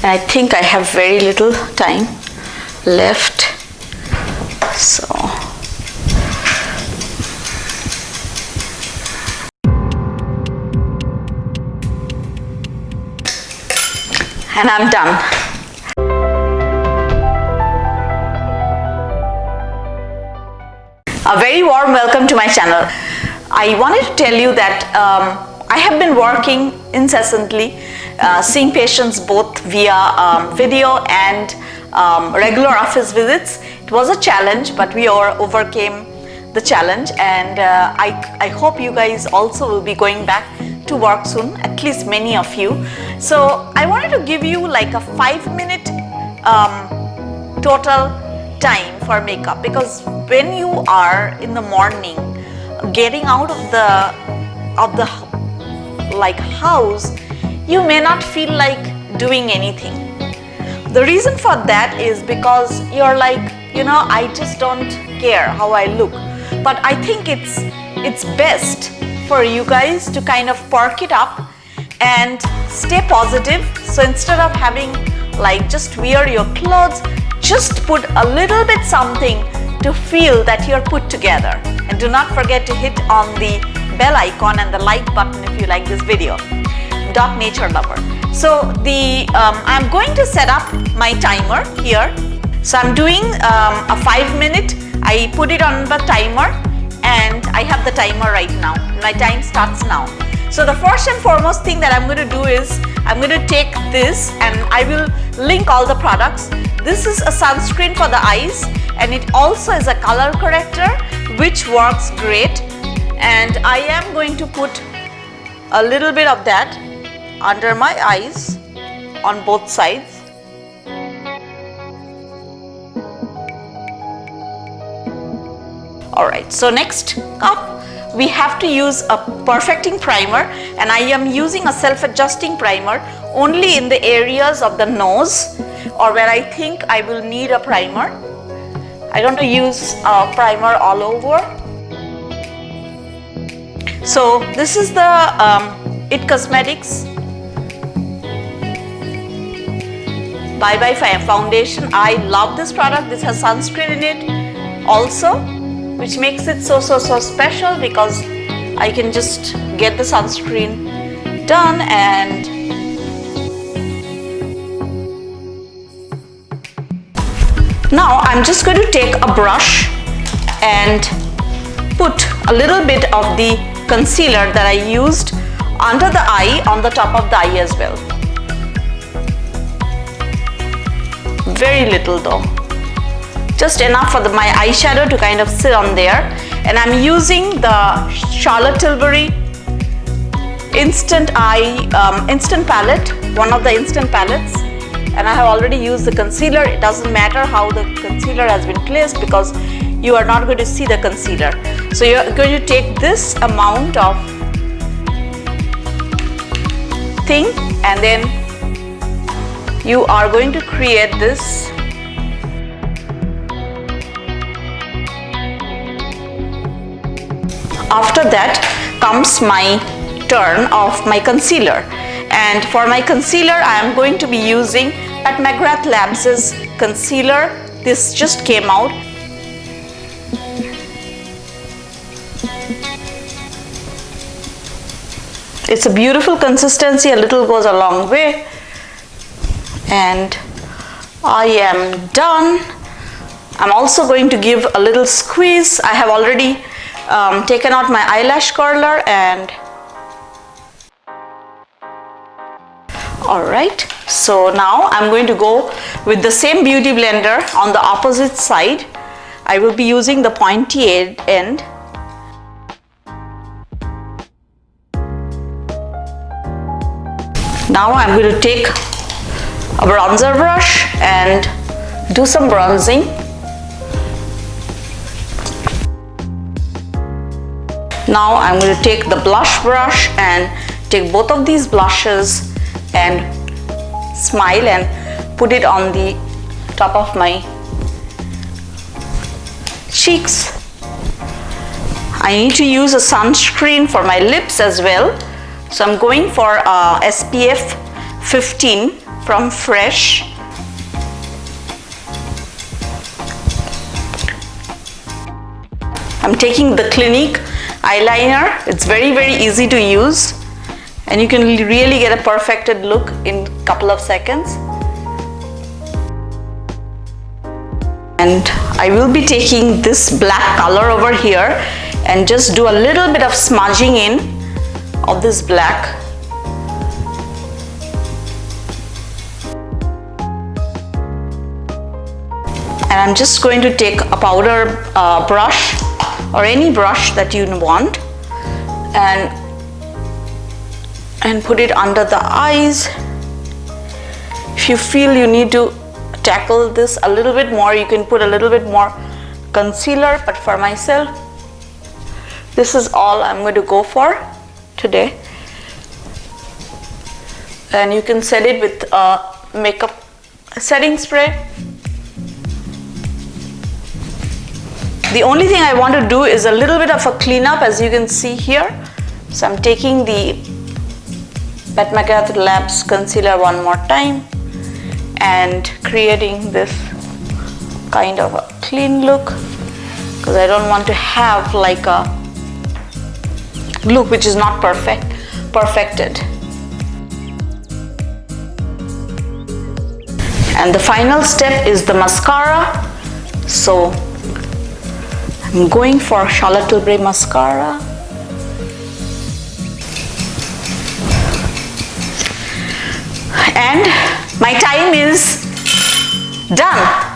and I think I have very little time left, so and I'm done. A very warm welcome to my channel. I wanted to tell you that I have been working incessantly, seeing patients both via video and regular office visits. It was a challenge, but we overcame the challenge, and I hope you guys also will be going back to work soon, at least many of you. So I wanted to give you like a 5-minute total time for makeup, because when you are in the morning getting out of the like house, you may not feel like doing anything. The reason for that is because you're like, I just don't care how I look. But I think it's best for you guys to kind of perk it up and stay positive. So instead of having like just wear your clothes, just put a little bit something to feel that you're put together. And do not forget to hit on the bell icon and the like button if you like this video. Doc Nature Lover. So I'm going to set up my timer here. So I'm doing a 5-minute. I put it on the timer and I have the timer right now. My time starts now. So the first and foremost thing that I'm going to do is I'm going to take this, and I will link all the products. This is a sunscreen for the eyes, and it also is a color corrector which works great. And I am going to put a little bit of that under my eyes on both sides. Alright, so next up we have to use a perfecting primer, and I am using a self-adjusting primer only in the areas of the nose or where I think I will need a primer. I don't want to use a primer all over. So this is the It Cosmetics Bye Bye foundation. I love this product. This has sunscreen in it also, which makes it so special, because I can just get the sunscreen done. And now I'm just going to take a brush and put a little bit of the concealer that I used under the eye on the top of the eye as well. Very little though. Just enough for my eyeshadow to kind of sit on there. And I'm using the Charlotte Tilbury Instant Palette, one of the instant palettes. And I have already used the concealer. It doesn't matter how the concealer has been placed, because you are not going to see the concealer. So you're going to take this amount of thing, and then you are going to create this After that comes my turn of my concealer, and for my concealer I am going to be using Pat McGrath Labs' concealer. This just came out. It's a beautiful consistency, a little goes a long way, and I am done. I'm also going to give a little squeeze. I have already taken out my eyelash curler, and alright, so now I'm going to go with the same beauty blender on the opposite side. I will be using the pointy end. Now I'm going to take a bronzer brush and do some bronzing. Now I'm going to take the blush brush and take both of these blushes and smile and put it on the top of my cheeks. I need to use a sunscreen for my lips as well. So I'm going for SPF 15 from Fresh. I'm taking the Clinique eyeliner. It's very easy to use, and you can really get a perfected look in a couple of seconds. And I will be taking this black color over here and just do a little bit of smudging in of this black. And I'm just going to take a powder brush or any brush that you want and put it under the eyes. If you feel you need to tackle this a little bit more, you can put a little bit more concealer, but for myself, this is all I'm going to go for today. And you can set it with makeup setting spray. The only thing I want to do is a little bit of a cleanup, as you can see here. So I'm taking the Pat McGrath Labs concealer one more time and creating this kind of a clean look, because I don't want to have like a look which is not perfected. And the final step is the mascara. So I'm going for Charlotte Tilbury mascara. And my time is done.